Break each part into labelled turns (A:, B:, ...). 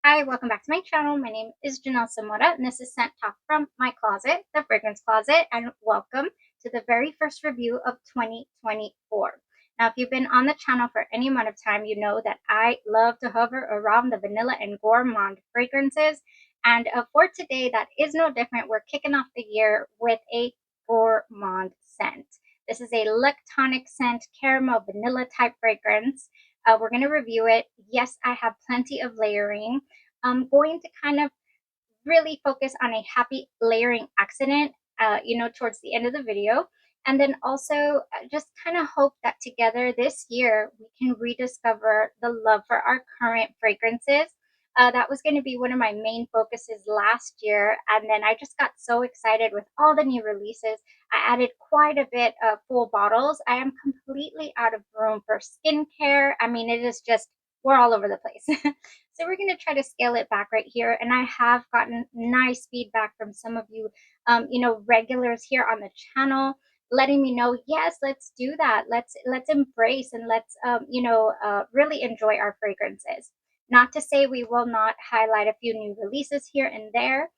A: Hi, welcome back to my channel. My name is Janelle Samora, and this is Scent Talk from my closet, the fragrance closet, and welcome to the very first review of 2024. Now, if you've been on the channel for any amount of time, you know that I love to hover around the vanilla and gourmand fragrances. And for today, that is no different. We're kicking off the year with a gourmand scent. This is a lactonic scent, caramel vanilla type fragrance. We're going to review it. Yes, I have plenty of layering. I'm going to kind of really focus on a happy layering accident, towards the end of the video. And then also just kind of hope that together this year we can rediscover the love for our current fragrances. That was going to be one of my main focuses last year. And then I just got so excited with all the new releases. I added quite a bit of full bottles. I am completely out of room for skincare. I mean, it is just, we're all over the place. So we're going to try to scale it back right here. And I have gotten nice feedback from some of you, regulars here on the channel, letting me know, yes, let's do that. Let's embrace and let's, really enjoy our fragrances. Not to say we will not highlight a few new releases here and there.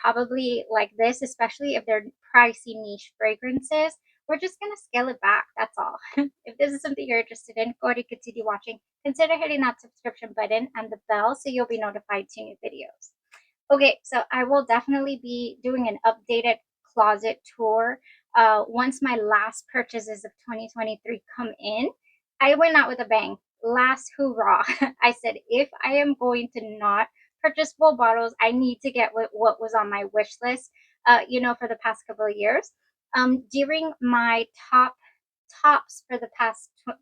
A: Probably like this, especially if they're pricey niche fragrances. We're just going to scale it back. That's all. If this is something you're interested in, go ahead and continue watching. Consider hitting that subscription button and the bell so you'll be notified to new videos. Okay, so I will definitely be doing an updated closet tour once my last purchases of 2023 come in. I went out with a bang. Last hoorah. I said, if I am going to not purchase full bottles, I need to get what was on my wish list, for the past couple of years. During my tops for the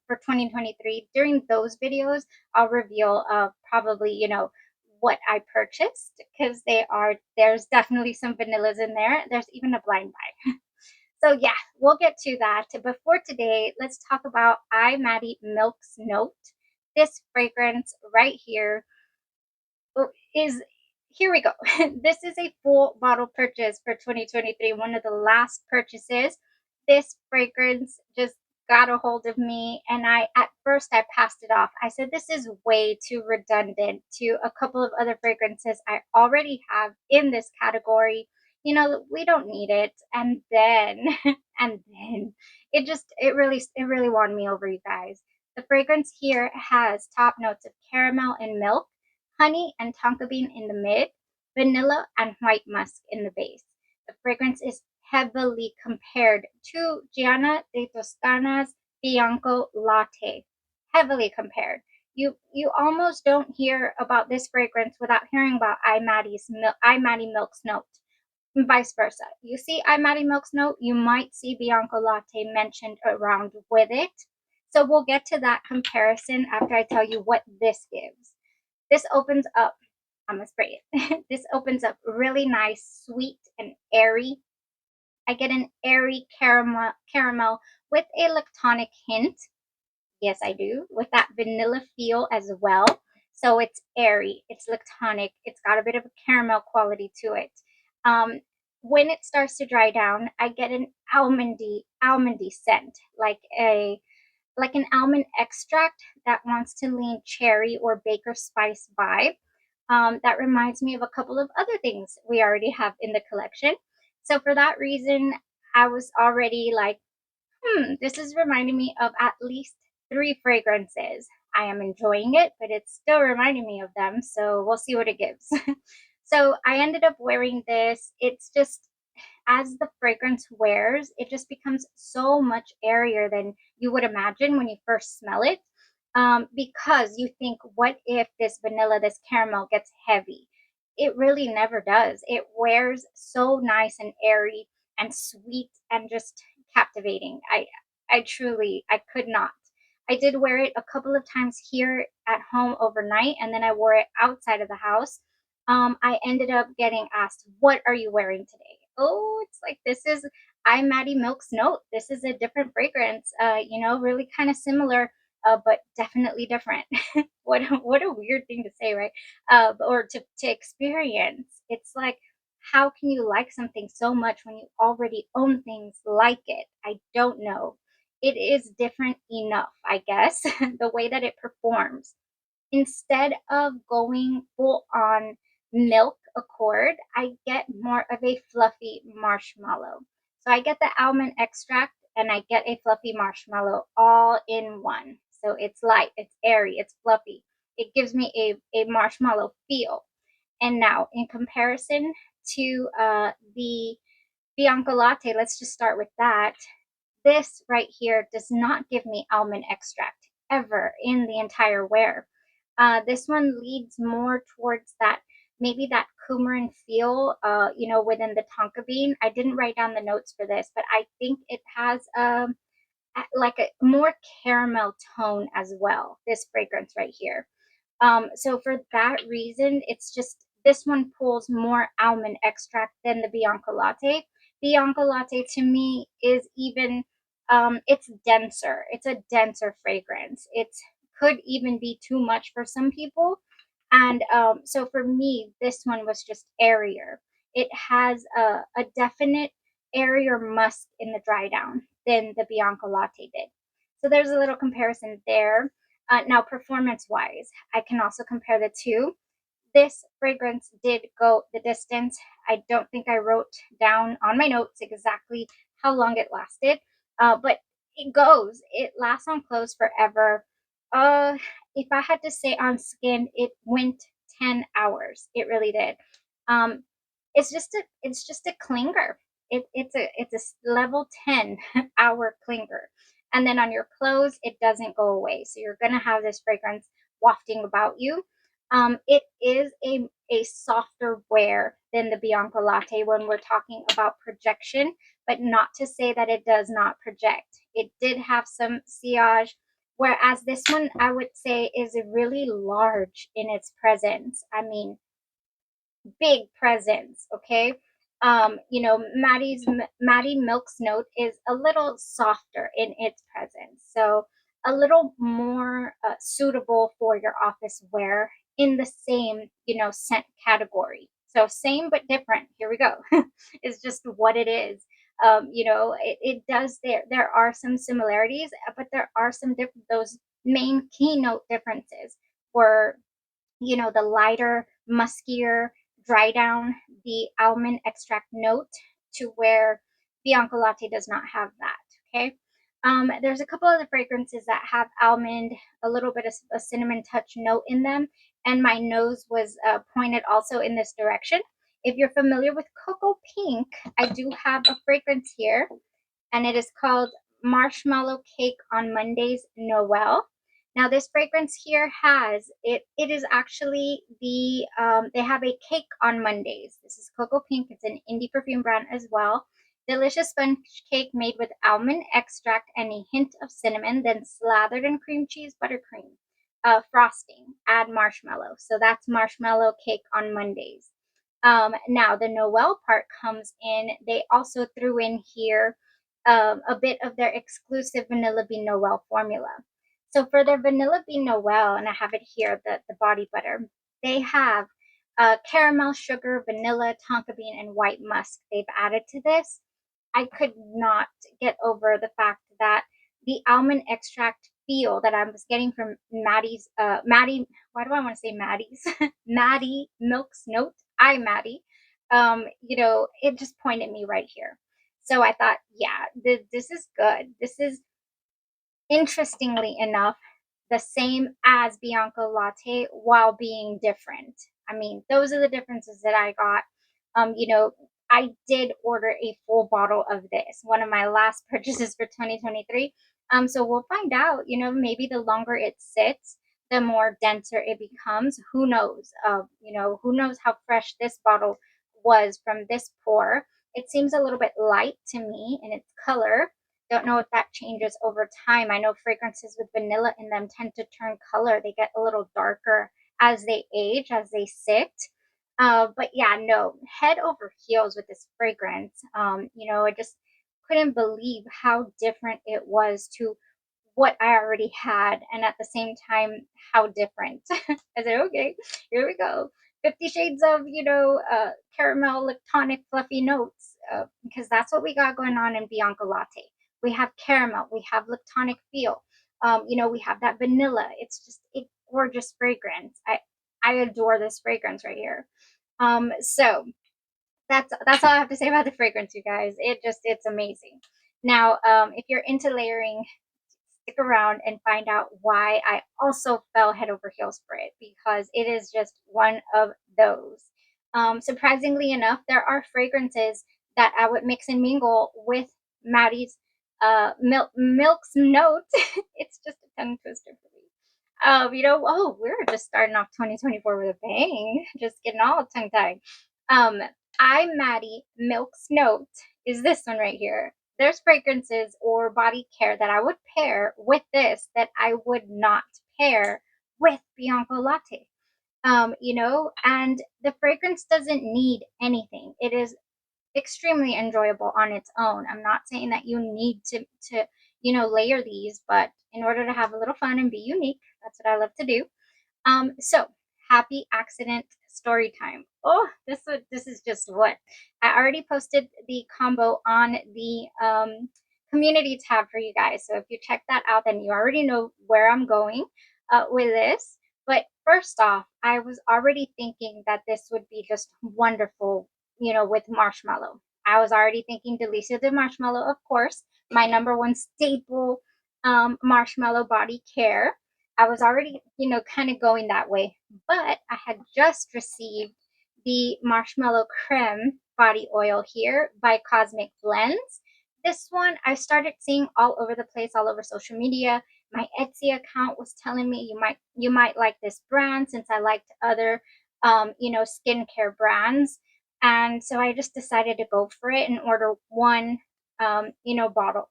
A: for 2023, during those videos, I'll reveal probably, what I purchased, because there's definitely some vanillas in there. There's even a blind buy. So yeah, we'll get to that. Before today, let's talk about MATTI Milk's Note. This fragrance right here is, here we go. This is a full bottle purchase for 2023, one of the last purchases. This fragrance just got a hold of me, and at first I passed it off. I said this is way too redundant to a couple of other fragrances I already have in this category. We don't need it. And then and then it really won me over, you guys. The fragrance here has top notes of caramel and milk, honey and tonka bean in the mid, vanilla and white musk in the base. The fragrance is heavily compared to Gianna de Toscana's Bianco Latte. Heavily compared. You almost don't hear about this fragrance without hearing about MATTI Milk's Note. And vice versa. You see MATTI Milk's Note, you might see Bianco Latte mentioned around with it. So we'll get to that comparison after I tell you what this gives. This opens up, I'm gonna spray it. This opens up really nice, sweet, and airy. I get an airy caramel with a lactonic hint. Yes, I do, with that vanilla feel as well. So it's airy, it's lactonic, it's got a bit of a caramel quality to it. Um, when it starts to dry down, I get an almondy scent, like an almond extract that wants to lean cherry or baker spice vibe. That reminds me of a couple of other things we already have in the collection. So for that reason, I was already like, this is reminding me of at least three fragrances. I am enjoying it, but it's still reminding me of them. So we'll see what it gives. So I ended up wearing this. It's just, as the fragrance wears, it just becomes so much airier than you would imagine when you first smell it. Because you think, what if this vanilla, this caramel gets heavy? It really never does. It wears so nice and airy and sweet and just captivating. I could not. I did wear it a couple of times here at home overnight, and then I wore it outside of the house. I ended up getting asked, "What are you wearing today?" Oh, it's like, this is MATTI Milk's Note. This is a different fragrance. Really kind of similar, but definitely different. What a weird thing to say, right? Or to experience. It's like, how can you like something so much when you already own things like it? I don't know. It is different enough, I guess, the way that it performs. instead of going full on milk accord, I get more of a fluffy marshmallow. So I get the almond extract and I get a fluffy marshmallow all in one. So it's light, it's airy, it's fluffy. It gives me a marshmallow feel. And now, in comparison to the Bianco Latte, let's just start with that. This right here does not give me almond extract ever in the entire wear. This one leads more towards that, maybe that coumarin feel, within the tonka bean. I didn't write down the notes for this, but I think it has like a more caramel tone as well, this fragrance right here. So for that reason, it's just this one pulls more almond extract than the Bianco Latte. Bianco Latte to me is even it's denser. It's a denser fragrance. It could even be too much for some people. And so for me, this one was just airier. It has a definite airier musk in the dry down than the Bianco Latte did. So there's a little comparison there. Now, performance wise, I can also compare the two. This fragrance did go the distance. I don't think I wrote down on my notes exactly how long it lasted, but it goes. It lasts on clothes forever. Uh, if I had to say on skin, it went 10 hours. It really did. Um, it's just a clinger. It's a level 10 hour clinger. And then on your clothes, it doesn't go away. So you're gonna have this fragrance wafting about you. It is a softer wear than the Bianco Latte when we're talking about projection, but not to say that it does not project. It did have some sillage, whereas this one I would say is really large in its presence. I mean, big presence, okay? Maddie Milk's note is a little softer in its presence, so a little more suitable for your office wear in the same, scent category. So same but different. Here we go. It's just what it is. It does. There are some similarities, but there are some different those main keynote differences were the lighter, muskier, dry down the almond extract note to where Bianco Latte does not have that. Okay. There's a couple of the fragrances that have almond, a little bit of a cinnamon touch note in them, and my nose was pointed also in this direction. If you're familiar with Cocoa Pink, I do have a fragrance here, and it is called Marshmallow Cake on Mondays Noel. Now this fragrance here has it is actually they have a cake on Mondays. This is Cocoa Pink. It's an indie perfume brand as well. Delicious sponge cake made with almond extract and a hint of cinnamon, then slathered in cream cheese buttercream. Frosting, add marshmallow. So that's marshmallow cake on Mondays. Now the Noel part comes in. They also threw in here a bit of their exclusive Vanilla Bean Noel formula. So for their Vanilla Bean Noel, and I have it here, the body butter, they have caramel, sugar, vanilla, tonka bean, and white musk they've added to this. I could not get over the fact that the almond extract feel that I was getting from Maddie, why do I want to say Maddie's? Maddie Milk's note, Maddie. It just pointed me right here. So I thought, yeah, this is good. This is, interestingly enough, the same as Bianco Latte while being different. I mean, those are the differences that I got. I did order a full bottle of this, one of my last purchases for 2023. So we'll find out, maybe the longer it sits, the more denser it becomes. Who knows? Who knows how fresh this bottle was from this pour. It seems a little bit light to me in its color. Don't know if that changes over time. I know fragrances with vanilla in them tend to turn color. They get a little darker as they age, as they sit. But yeah, no, head over heels with this fragrance. I just couldn't believe how different it was to what I already had, and at the same time, how different. I said, okay, here we go. 50 shades of, caramel, lactonic, fluffy notes, because that's what we got going on in Bianco Latte. We have caramel, we have lactonic feel, we have that vanilla. It's just, gorgeous fragrance. I adore this fragrance right here. So that's all I have to say about the fragrance, you guys. It's amazing. Now, if you're into layering, stick around and find out why I also fell head over heels for it, because it is just one of those. Surprisingly enough, there are fragrances that I would mix and mingle with Maddie's milk's note. It's just a tongue twister for me. We're just starting off 2024 with a bang, just getting all tongue tied. Um, Maddie Milk's Note is this one right here. There's fragrances or body care that I would pair with this that I would not pair with Bianco Latte. And the fragrance doesn't need anything. It is extremely enjoyable on its own. I'm not saying that you need to layer these, but in order to have a little fun and be unique, that's what I love to do. So happy accident story time. Oh, this is just what I already posted the combo on the community tab for you guys. So if you check that out, then you already know where I'm going with this. But first off, I was already thinking that this would be just wonderful, with marshmallow. I was already thinking Delicia de Marshmallow, of course, my number one staple marshmallow body care. I was already, kind of going that way, but I had just received the Marshmallow Creme body oil here by Cosmic Blends. This one I started seeing all over the place, all over social media. My Etsy account was telling me you might like this brand, since I liked other skincare brands. And so I just decided to go for it and order one bottle.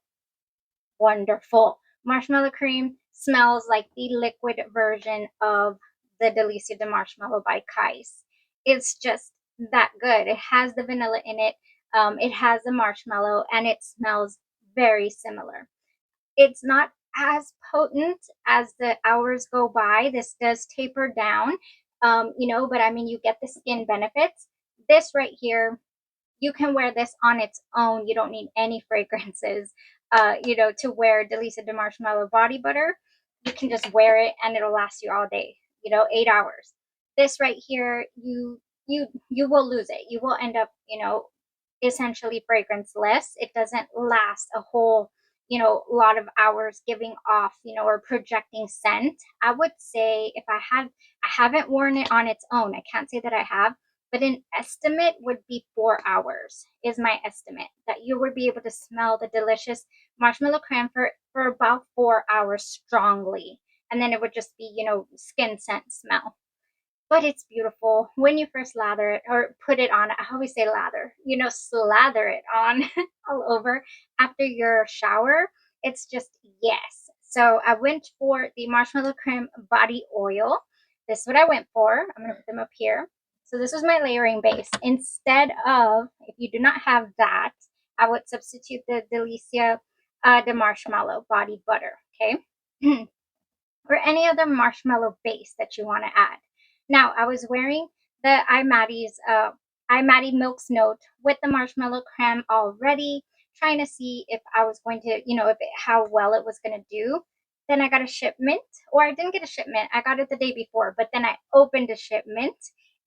A: Wonderful. Marshmallow cream smells like the liquid version of the Delicia de Marshmallow by Kais. It's just that good. It has the vanilla in it. It has the marshmallow, and it smells very similar. It's not as potent as the hours go by. This does taper down, but I mean, you get the skin benefits. This right here, you can wear this on its own. You don't need any fragrances, to wear Delicia de Marshmallow body butter. You can just wear it and it'll last you all day, 8 hours. This right here, you will lose it. You will end up, essentially fragranceless. It doesn't last a whole, lot of hours giving off, or projecting scent. I would say I haven't worn it on its own. I can't say that I have, but an estimate would be 4 hours is my estimate, that you would be able to smell the delicious marshmallow creme for about 4 hours strongly. And then it would just be, skin scent smell. But it's beautiful when you first lather it or put it on. I always say lather, slather it on all over after your shower. It's just yes. So I went for the Marshmallow Creme body oil. This is what I went for. I'm going to put them up here. So this was my layering base. Instead of, if you do not have that, I would substitute the Delicia de Marshmallow body butter, okay? Or any other marshmallow base that you want to add. Now, I was wearing the iMaddie Milk's Note with the marshmallow creme already, trying to see if I was going to, how well it was going to do. Then I got a shipment, or I didn't get a shipment. I got it the day before, but then I opened a shipment,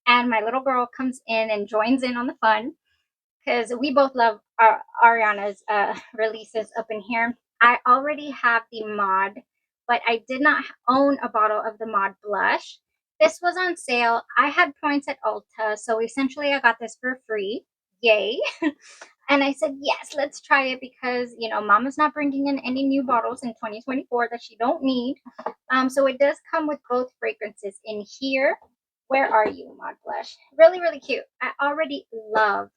A: and my little girl comes in and joins in on the fun, because we both love Ariana's releases up in here. I already have the mod, but I did not own a bottle of the mod blush. This was on sale. I had points at Ulta, so essentially I got this for free. Yay. And I said, yes, let's try it, because, Mama's not bringing in any new bottles in 2024 that she don't need. So it does come with both fragrances in here. Where are you, mod blush? Really, really cute. I already love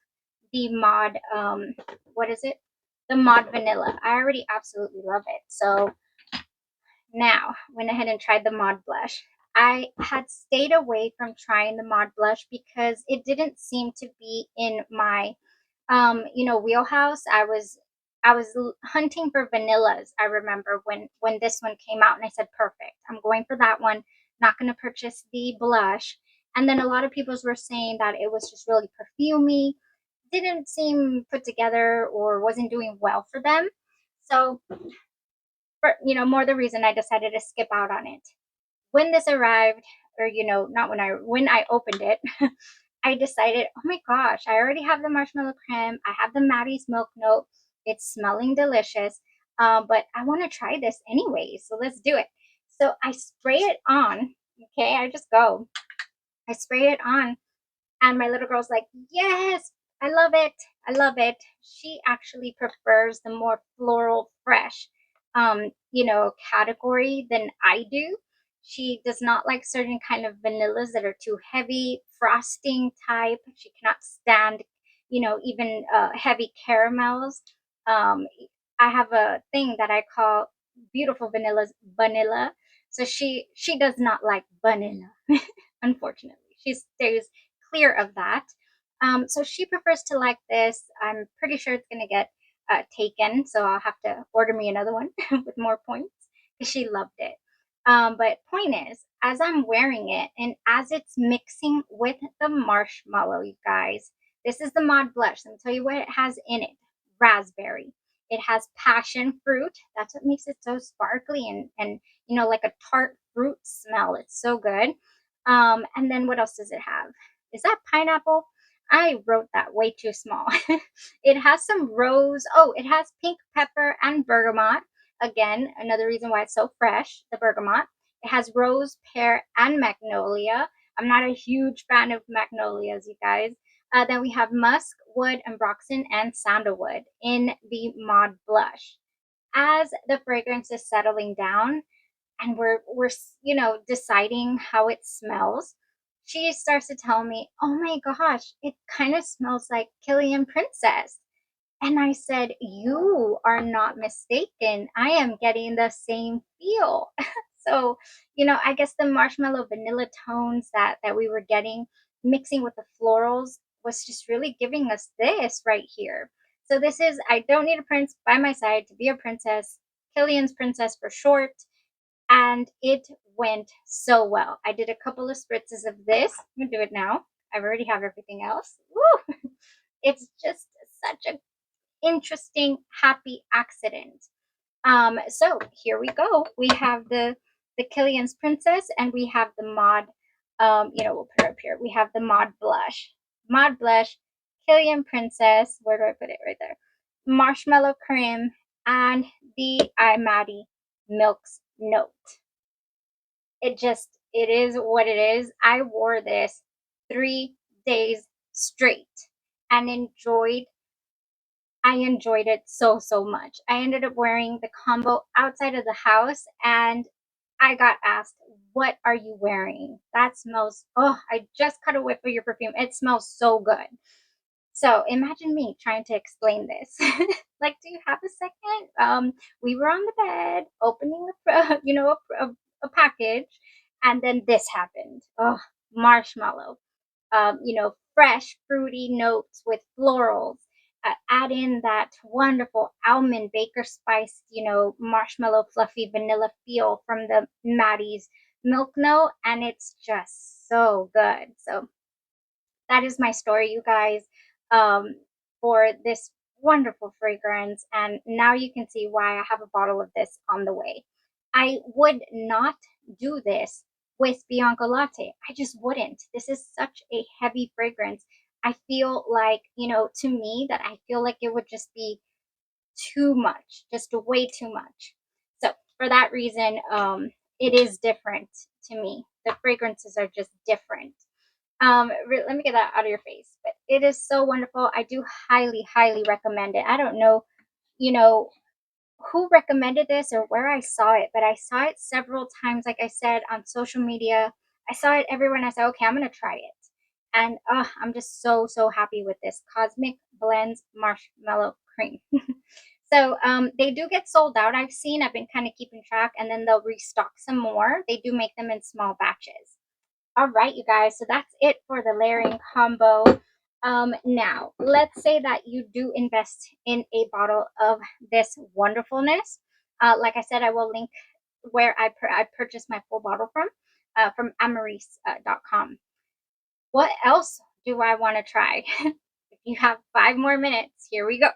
A: the mod, what is it? The mod vanilla. I already absolutely love it. So now went ahead and tried the mod blush. I had stayed away from trying the mod blush because it didn't seem to be in my wheelhouse. I was hunting for vanillas. I remember when this one came out, and I said, perfect, I'm going for that one. Not going to purchase the blush. And then a lot of people were saying that it was just really perfumey, didn't seem put together, or wasn't doing well for them. So for more the reason I decided to skip out on it. when this arrived, or not when I opened it, I decided, oh my gosh, I already have the marshmallow creme. I have the Maddie's milk note. It's smelling delicious. But I want to try this anyway. So let's do it. So I spray it on. Okay, I just go. I spray it on, and my little girl's like, yes, I love it. I love it. She actually prefers the more floral, fresh, category than I do. She does not like certain kind of vanillas that are too heavy, frosting type. She cannot stand, even heavy caramels. Um, I have a thing that I call beautiful vanilla. So she does not like vanilla, unfortunately. She stays clear of that. So she prefers to like this. I'm pretty sure it's gonna get taken, so I'll have to order me another one with more points because she loved it. But point is, as I'm wearing it and as it's mixing with the marshmallow, you guys, this is the Mod Blush. Let me tell you what it has in it. Raspberry. It has passion fruit. That's what makes it so sparkly and like a tart fruit smell. It's so good. And then what else does it have? Is that pineapple? I wrote that way too small. It has some rose. Oh, it has pink pepper and bergamot. Again, another reason why it's so fresh, the bergamot. It has rose, pear, and magnolia. I'm not a huge fan of magnolias, you guys. Then we have musk, wood, ambroxan, and sandalwood in the Mod Blush. As the fragrance is settling down, and we're deciding how it smells, she starts to tell me, oh my gosh, it kind of smells like Kilian Princess. And I said, you are not mistaken, I am getting the same feel. So I guess the marshmallow vanilla tones that we were getting mixing with the florals was just really giving us this right here. So this is, I don't need a prince by my side to be a princess. Kilian's Princess for short, and it went so well. I did a couple of spritzes of this. I'm gonna do it now. I already have everything else. Woo! It's just such an interesting, happy accident. So here we go. We have the Kilian's Princess, and we have the Mod. We'll put it up here. We have the Mod Blush, Kilian Princess. Where do I put it? Right there. Marshmallow Creme, and the Maddie Milk's Note. It is what it is. I wore this 3 days straight and I enjoyed it so much. I ended up wearing the combo outside of the house, and I got asked, what are you wearing? That smells, oh, I just cut a whiff of your perfume. It smells so good. So imagine me trying to explain this. Like, do you have a second? We were on the bed opening a package, and then this happened. Oh, marshmallow. Fresh fruity notes with florals. Add in that wonderful almond baker spice, marshmallow fluffy vanilla feel from the Maddie's milk note, and it's just so good. So that is my story, you guys, um, for this wonderful fragrance. And now you can see why I have a bottle of this on the way. I would not do this with Bianco Latte. I just wouldn't. This is such a heavy fragrance. I feel like, to me, that I feel like it would just be too much, just way too much. So for that reason, it is different to me. The fragrances are just different. Let me get that out of your face. But it is so wonderful. I do highly recommend it. I don't know, you know, who recommended this or where I saw it, but I saw it several times, like I said, on social media. I saw it everywhere, and I said, okay, I'm gonna try it. And I'm just so happy with this Cosmic Blends Marshmallow Cream. So they do get sold out. I've been kind of keeping track, and then they'll restock some more. They do make them in small batches. All right, you guys, so that's it for the layering combo. Now, let's say that you do invest in a bottle of this wonderfulness. Like I said, I will link where I purchased my full bottle from Amyris.com. What else do I want to try? If you have 5 more minutes, here we go,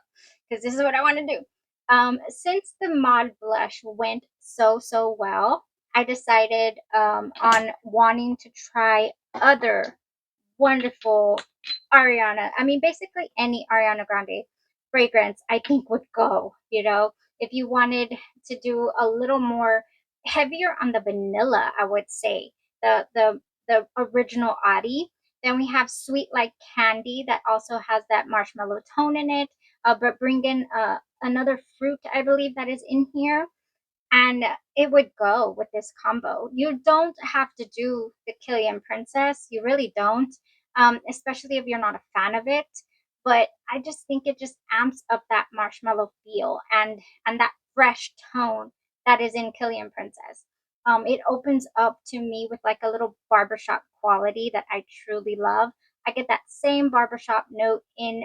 A: because this is what I want to do. Since the Mod Blush went so well, I decided on wanting to try other wonderful Ariana. I mean, basically any Ariana Grande fragrance I think would go, you know. If you wanted to do a little more heavier on the vanilla, I would say the original Adi. Then we have Sweet Like Candy that also has that marshmallow tone in it, but bring in another fruit I believe that is in here, and it would go with this combo. You don't have to do the Kilian Princess, you really don't, especially if you're not a fan of it. But I just think it just amps up that marshmallow feel and that fresh tone that is in Kilian Princess. It opens up to me with like a little barbershop quality that I truly love. I get that same barbershop note in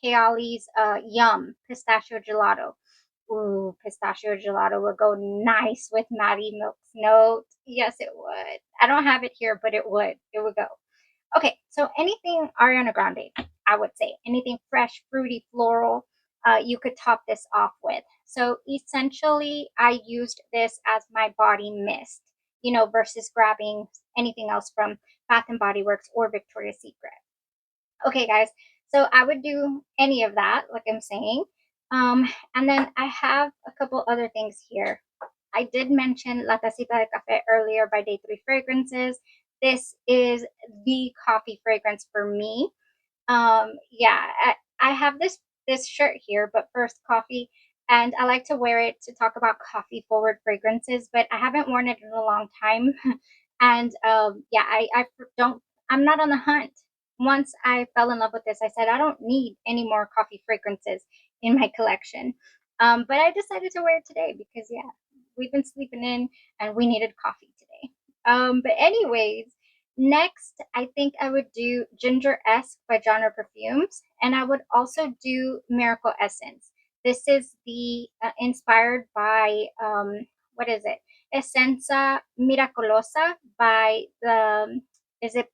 A: Kayali's Yum Pistachio Gelato. Ooh, pistachio gelato would go nice with Maddie Milk's note. Yes, it would. I don't have it here, but it would. It would go. Okay, so anything Ariana Grande, I would say. Anything fresh, fruity, floral, you could top this off with. So essentially, I used this as my body mist, you know, versus grabbing anything else from Bath and Body Works or Victoria's Secret. Okay, guys, so I would do any of that, like I'm saying. And then I have a couple other things here. I did mention La Tacita de Café earlier by Day 3 Fragrances. This is the coffee fragrance for me. Yeah, I have this shirt here, but first coffee, and I like to wear it to talk about coffee forward fragrances, but I haven't worn it in a long time. And yeah, I don't, I'm not on the hunt. Once I fell in love with this, I said I don't need any more coffee fragrances in my collection. But I decided to wear it today because yeah, we've been sleeping in and we needed coffee today. But anyways, next, I think I would do Ginger-esque by Genre Perfumes, and I would also do Miracle Essence. This is the inspired by what is it? Essenza Miracolosa by the is it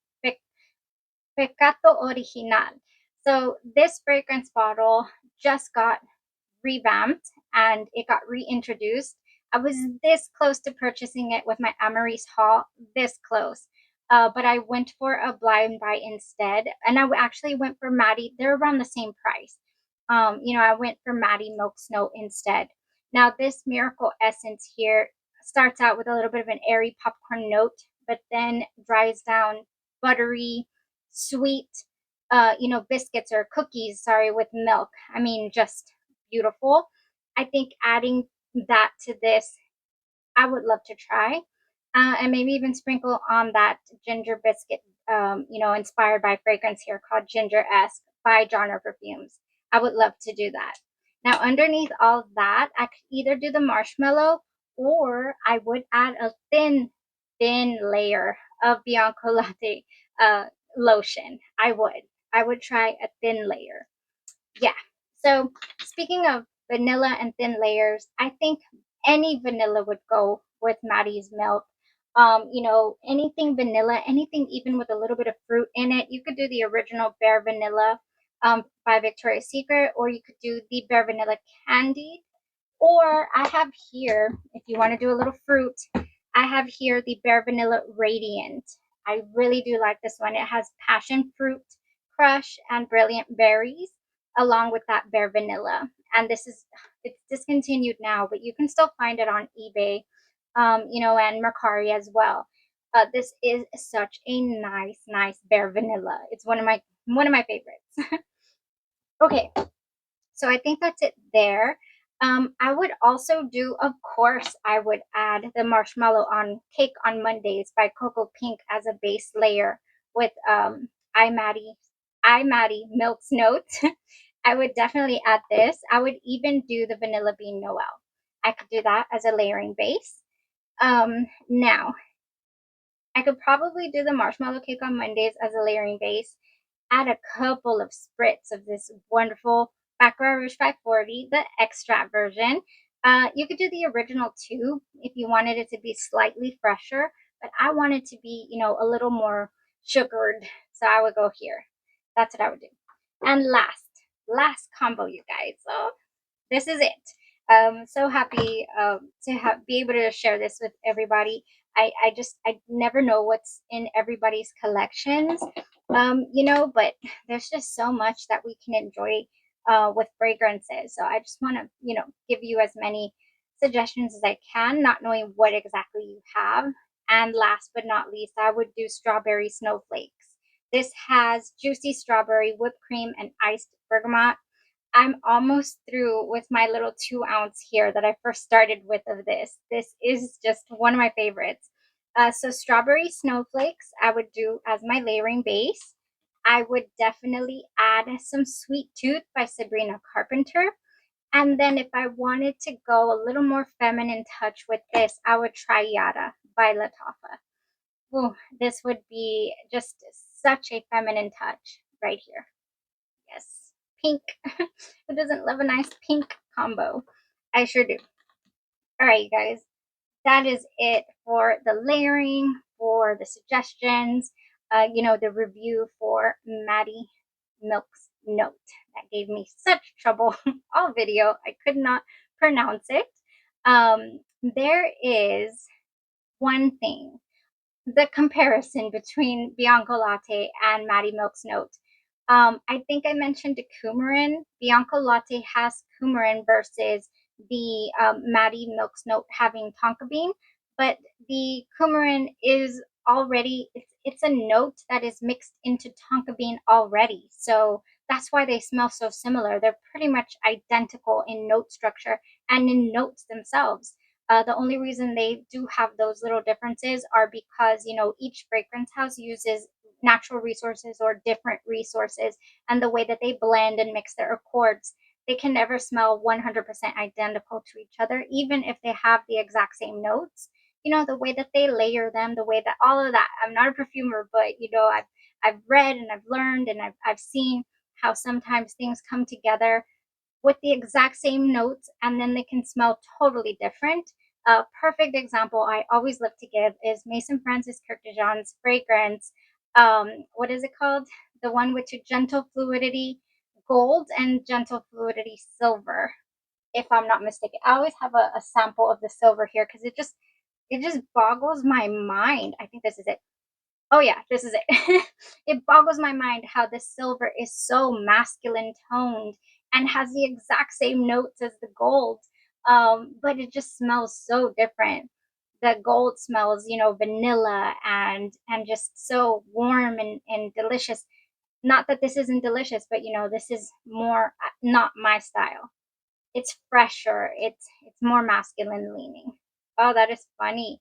A: Peccato Original. So this fragrance bottle just got revamped and it got reintroduced. I was this close to purchasing it with my Amyris haul, this close. But I went for a blind buy instead, and I actually went for Maddie. They're around the same price. You know, I went for Maddie Milk Snow instead. Now, this Miracle Essence here starts out with a little bit of an airy popcorn note, but then dries down buttery, sweet, you know, biscuits or cookies, sorry, with milk. I mean, just beautiful. I think adding that to this, I would love to try. And maybe even sprinkle on that ginger biscuit, you know, inspired by fragrance here called Ginger-esque by Genre Perfumes. I would love to do that. Now, underneath all that, I could either do the marshmallow or I would add a thin layer of Bianco Latte lotion. I would. I would try a thin layer. Yeah. So speaking of vanilla and thin layers, I think any vanilla would go with Maddie's milk. You know, anything vanilla, anything even with a little bit of fruit in it. You could do the original Bare Vanilla by Victoria's Secret, or you could do the Bare Vanilla Candied. Or I have here, if you want to do a little fruit, I have here the Bare Vanilla Radiant. I really do like this one. It has passion fruit, crush, and brilliant berries, along with that Bare Vanilla. And it's discontinued now, but you can still find it on eBay, you know, and Mercari as well. This is such a nice Bare Vanilla. It's one of my favorites. Okay, so I think that's it there. I would also do, of course, I would add the Marshmallow on Cake on Mondays by Cocoa Pink as a base layer with I Maddie Milk's Note. I would definitely add this. I would even do the Vanilla Bean Noel. I could do that as a layering base. Now, I could probably do the Marshmallow Cake on Mondays as a layering base, add a couple of spritz of this wonderful Baccarat Rouge 540, the extract version. You could do the original too if you wanted it to be slightly fresher, but I wanted to be, you know, a little more sugared, so I would go here. That's what I would do. And last combo, you guys. So this is it. So happy be able to share this with everybody. I never know what's in everybody's collections, but there's just so much that we can enjoy with fragrances. So I just want to, give you as many suggestions as I can, not knowing what exactly you have. And last but not least, I would do strawberry snowflakes. This has juicy strawberry, whipped cream, and iced bergamot. I'm almost through with my little 2 ounce here that I first started with of this. This is just one of my favorites. So strawberry snowflakes, I would do as my layering base. I would definitely add some Sweet Tooth by Sabrina Carpenter. And then if I wanted to go a little more feminine touch with this, I would try Yada by Lattafa. Ooh, this would be just such a feminine touch right here. Yes, pink. Who doesn't love a nice pink combo? I sure do. All right, you guys, that is it for the layering, for the suggestions, the review for Maddie Milk's Note. That gave me such trouble all video. I could not pronounce it. There is one thing, the comparison between Bianco Latte and Maddie Milk's Note. I think I mentioned the coumarin. Bianco Latte has coumarin versus the Maddie Milk's Note having tonka bean, but the coumarin is already, it's a note that is mixed into tonka bean already. So that's why they smell so similar. They're pretty much identical in note structure and in notes themselves. The only reason they do have those little differences are because, each fragrance house uses natural resources or different resources, and the way that they blend and mix their accords, they can never smell 100% identical to each other, even if they have the exact same notes. The way that they layer them, the way that all of that. I'm not a perfumer, but I've read and I've learned and I've seen how sometimes things come together with the exact same notes and then they can smell totally different. A perfect example I always love to give is Mason Francis Kurkdjian's fragrance. What is it called? The one with the gentle fluidity gold and gentle fluidity silver, if I'm not mistaken. I always have a sample of the silver here because it just boggles my mind. I think this is it. Oh yeah, this is it. It boggles my mind how the silver is so masculine toned and has the exact same notes as the gold, but it just smells so different. The gold smells, vanilla and just so warm and delicious. Not that this isn't delicious, but this is more not my style. It's fresher. It's more masculine leaning. Oh, that is funny.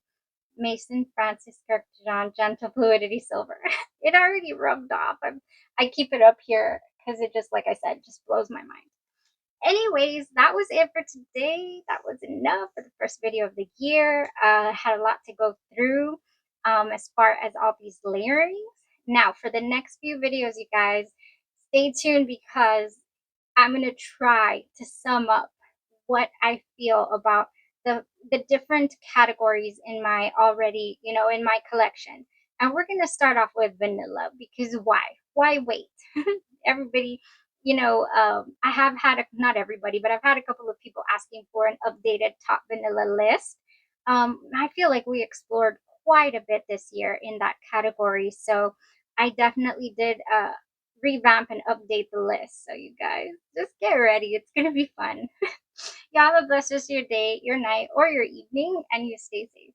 A: Mason Francis Kurkdjian Gentle Fluidity Silver. It already rubbed off. I keep it up here because it just, like I said, just blows my mind. Anyways, that was it for today. That was enough for the first video of the year. Had a lot to go through as far as all these layerings. Now, for the next few videos, you guys, stay tuned because I'm going to try to sum up what I feel about the different categories in my already, in my collection. And we're going to start off with vanilla because why? Why wait? Everybody, I have had, not everybody, but I've had a couple of people asking for an updated top vanilla list. I feel like we explored quite a bit this year in that category. So I definitely did revamp and update the list. So you guys just get ready. It's going to be fun. Y'all have a blessed rest of your day, your night, or your evening, and you stay safe.